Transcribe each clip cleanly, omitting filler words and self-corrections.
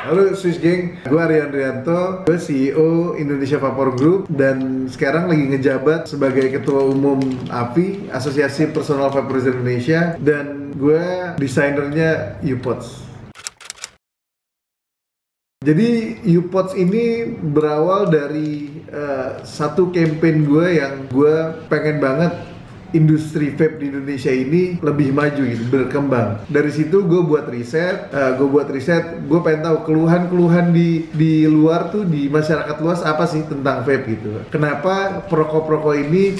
Halo Swiss Gang, gue Aryan Rianto, gue CEO Indonesia Vapor Group dan sekarang lagi ngejabat sebagai Ketua Umum API, Asosiasi Personal Vaporizer Indonesia, dan gue desainernya UPOTS. Jadi UPOTS ini berawal dari satu campaign gue yang gue pengen banget industri vape di Indonesia ini lebih maju gitu, berkembang. Dari situ gue buat riset, gue pengen tahu keluhan-keluhan di luar tuh, di masyarakat luas apa sih tentang vape gitu. Kenapa perokok-perokok ini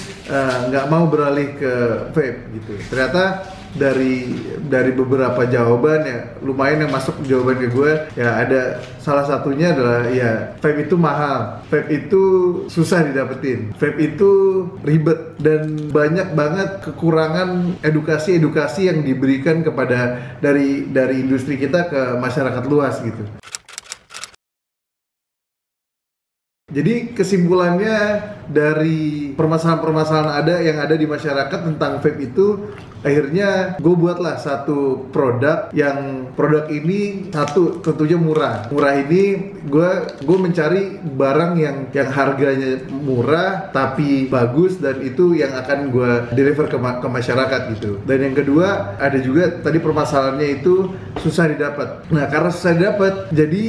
nggak mau beralih ke vape gitu. Ternyata dari beberapa jawaban ya lumayan yang masuk jawaban ke gue ya, ada salah satunya adalah ya vape itu mahal, vape itu susah didapetin, vape itu ribet dan banyak banget kekurangan edukasi yang diberikan kepada dari industri kita ke masyarakat luas gitu. Jadi kesimpulannya dari permasalahan-permasalahan yang ada di masyarakat tentang vape itu, akhirnya gue buatlah satu produk ini satu tentunya murah. Murah ini gue mencari barang yang harganya murah tapi bagus dan itu yang akan gue deliver ke masyarakat gitu. Dan yang kedua ada juga tadi permasalahannya itu susah didapat. Nah karena susah didapat, jadi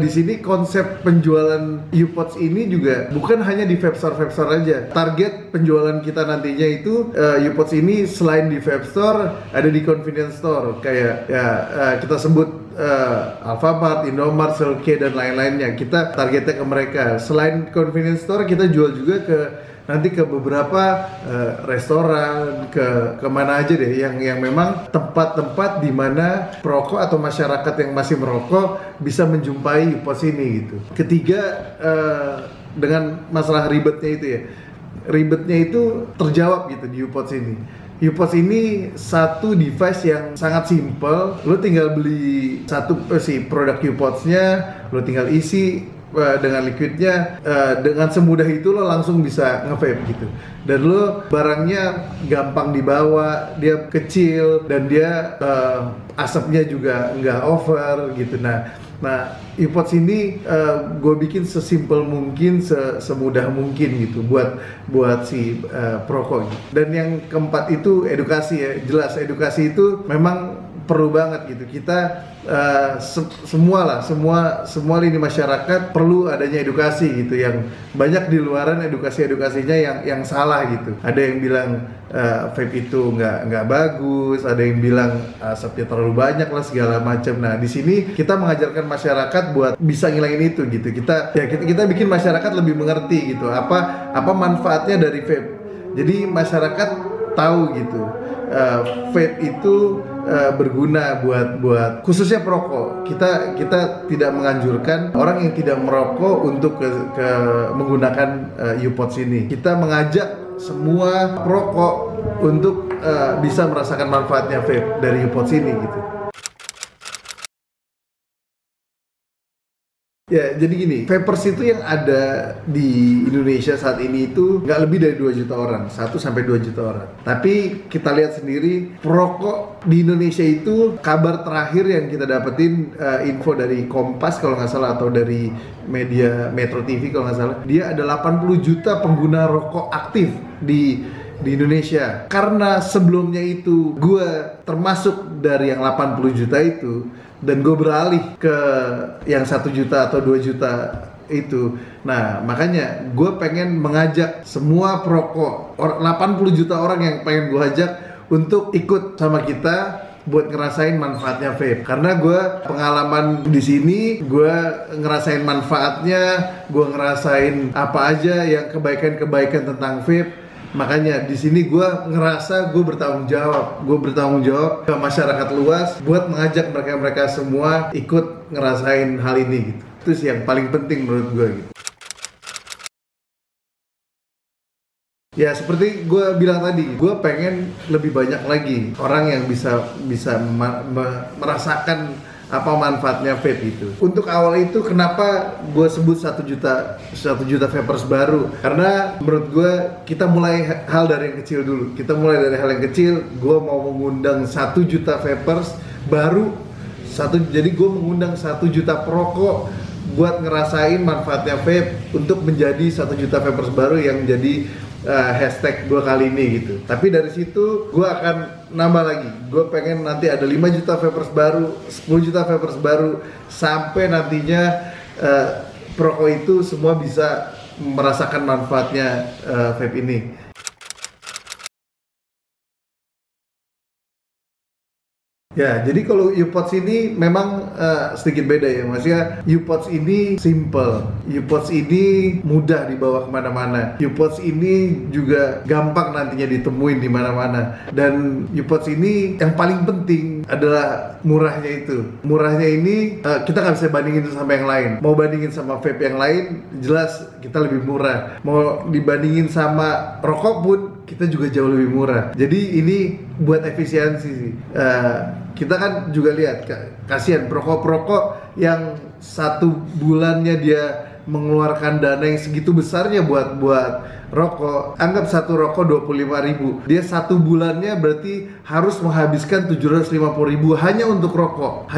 di sini konsep penjualan UPOTS ini juga bukan hanya di vape store aja. Target penjualan kita nantinya itu UPOTS ini selain di vape store ada di convenience store kayak kita sebut Alfamart, Indomart, Circle K dan lain-lainnya. Kita targetnya ke mereka. Selain convenience store kita jual juga nanti ke beberapa restoran, ke mana aja deh yang memang tempat-tempat di mana perokok atau masyarakat yang masih merokok bisa menjumpai UPOTS ini gitu. Ketiga, dengan masalah ribetnya itu ya. Ribetnya itu terjawab gitu di UPOTS ini. UPOTS ini satu device yang sangat simple. Lo tinggal beli satu produk UPOTS-nya, lo tinggal isi dengan liquidnya, dengan semudah itu lo langsung bisa nge-vape gitu. Dan lo barangnya gampang dibawa, dia kecil dan dia asapnya juga nggak over gitu. Nah UPOTS ini gue bikin sesimpel mungkin, semudah mungkin gitu buat si perokok. Dan yang keempat itu edukasi ya, jelas edukasi itu memang perlu banget gitu. Kita semua lini masyarakat perlu adanya edukasi gitu, yang banyak di luaran edukasinya yang salah gitu. Ada yang bilang vape itu nggak bagus, ada yang bilang asapnya terlalu banyak lah segala macam. Nah di sini kita mengajarkan masyarakat buat bisa ngilangin itu gitu. Kita bikin masyarakat lebih mengerti gitu apa manfaatnya dari vape. Jadi masyarakat tahu gitu vape itu berguna buat khususnya perokok. Kita tidak menganjurkan orang yang tidak merokok untuk menggunakan UPOTS ini. Kita mengajak semua perokok untuk bisa merasakan manfaatnya vape dari UPOTS ini gitu. Ya, jadi gini, vapers itu yang ada di Indonesia saat ini itu nggak lebih dari 2 juta orang, 1-2 juta orang. Tapi kita lihat sendiri, perokok di Indonesia itu, kabar terakhir yang kita dapetin, info dari Kompas kalau nggak salah, atau dari media Metro TV kalau nggak salah, dia ada 80 juta pengguna rokok aktif di Indonesia. Karena sebelumnya itu gue termasuk dari yang 80 juta itu, dan gue beralih ke yang 1 juta atau 2 juta itu. Nah makanya gue pengen mengajak semua perokok, 80 juta orang yang pengen gue ajak untuk ikut sama kita buat ngerasain manfaatnya vape. Karena gue pengalaman di sini, gue ngerasain manfaatnya, gue ngerasain apa aja yang kebaikan tentang vape. Makanya di sini gue ngerasa gue bertanggung jawab ke masyarakat luas buat mengajak mereka semua ikut ngerasain hal ini gitu. Itu sih yang paling penting menurut gue gitu. Ya seperti gue bilang tadi, gue pengen lebih banyak lagi orang yang bisa merasakan apa manfaatnya vape itu. Untuk awal itu kenapa gue sebut 1 juta vapers baru? Karena menurut gue kita mulai hal dari yang kecil dulu. Kita mulai dari hal yang kecil. Gue mau mengundang 1 juta vapers baru Jadi gue mengundang 1 juta perokok buat ngerasain manfaatnya vape untuk menjadi 1 juta vapers baru yang menjadi hashtag gue kali ini gitu. Tapi dari situ gue akan nambah lagi. Gue pengen nanti ada 5 juta vapers baru, 10 juta vapers baru, sampai nantinya perokok itu semua bisa merasakan manfaatnya vape ini. Ya, jadi kalau UPOTS ini memang sedikit beda ya, maksudnya UPOTS ini simple, UPOTS ini mudah dibawa kemana-mana, UPOTS ini juga gampang nantinya ditemuin di mana-mana, dan UPOTS ini yang paling penting adalah murahnya itu. Murahnya ini kita nggak bisa bandingin sama yang lain. Mau bandingin sama vape yang lain, jelas kita lebih murah. Mau dibandingin sama rokok pun kita juga jauh lebih murah. Jadi ini buat efisiensi sih. Kita kan juga lihat, kasihan perokok-perokok yang 1 bulannya dia mengeluarkan dana yang segitu besarnya buat rokok. Anggap 1 rokok 25.000, dia 1 bulannya berarti harus menghabiskan 750.000 hanya untuk rokok,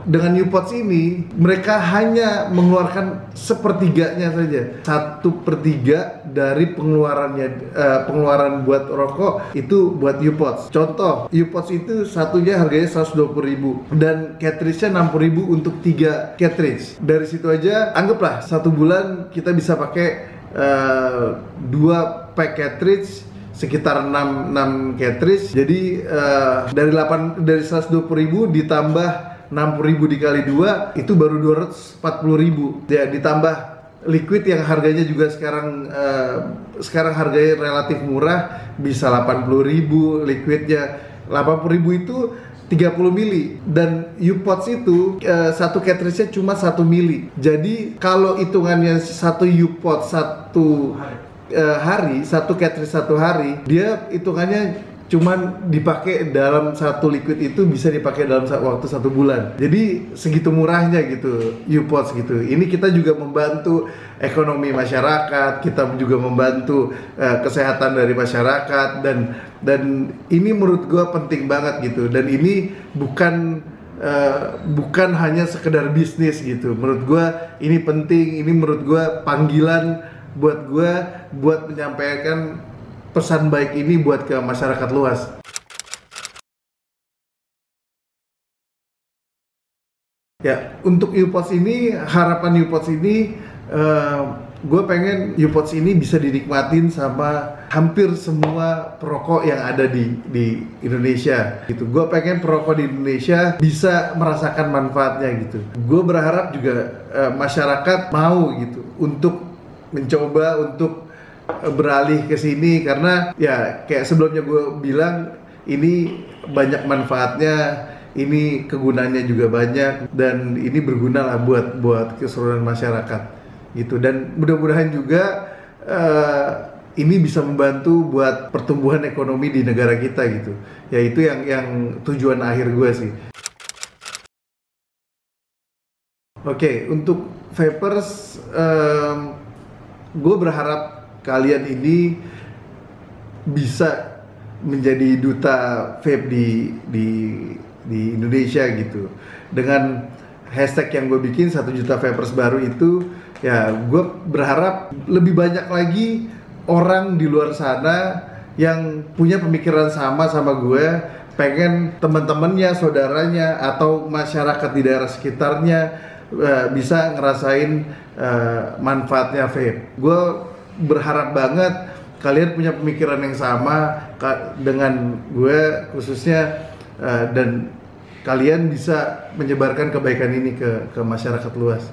Dengan UPOTS ini mereka hanya mengeluarkan sepertiganya saja, 1/3 dari pengeluaran buat rokok itu buat UPOTS. Contoh, UPOTS itu satunya harganya 120.000 dan cartridge-nya 60.000 untuk 3 cartridge. Dari situ aja anggaplah 1 bulan kita bisa pakai 2 pack cartridge, sekitar 6 cartridge. Jadi dari 120.000 ditambah 60.000 dikali 2 itu baru 240.000 ya, ditambah liquid yang harganya juga sekarang harganya relatif murah, bisa 80.000 liquidnya. 80.000 itu 30 mili, dan UPOTS itu 1 cartridge-nya cuma 1 mili. Jadi kalau hitungannya 1 UPOTS 1 hari, 1 cartridge 1 hari, dia hitungannya cuman dipakai dalam 1 liquid itu bisa dipakai dalam waktu 1 bulan. Jadi segitu murahnya gitu UPOTS gitu. Ini kita juga membantu ekonomi masyarakat, kita juga membantu kesehatan dari masyarakat, dan ini menurut gue penting banget gitu. Dan ini bukan hanya sekedar bisnis gitu. Menurut gue ini penting, ini menurut gue panggilan buat gue buat menyampaikan pesan baik ini buat ke masyarakat luas. Ya, untuk UPOTS ini, harapan UPOTS ini, gue pengen UPOTS ini bisa dinikmatin sama hampir semua perokok yang ada di Indonesia gitu. Gue pengen perokok di Indonesia bisa merasakan manfaatnya gitu. Gue berharap juga masyarakat mau gitu untuk mencoba untuk beralih ke sini, karena ya kayak sebelumnya gue bilang, ini banyak manfaatnya, ini kegunaannya juga banyak, dan ini berguna lah buat keseluruhan masyarakat gitu. Dan mudah-mudahan juga ini bisa membantu buat pertumbuhan ekonomi di negara kita gitu. Ya itu yang tujuan akhir gue sih. Oke, untuk vapers, gue berharap kalian ini bisa menjadi duta vape di Indonesia gitu. Dengan hashtag yang gue bikin 1 juta vapers baru itu, ya gue berharap lebih banyak lagi orang di luar sana yang punya pemikiran sama gue, pengen teman-temannya, saudaranya, atau masyarakat di daerah sekitarnya bisa ngerasain manfaatnya vape. Gue berharap banget kalian punya pemikiran yang sama dengan gue khususnya, dan kalian bisa menyebarkan kebaikan ini ke masyarakat luas.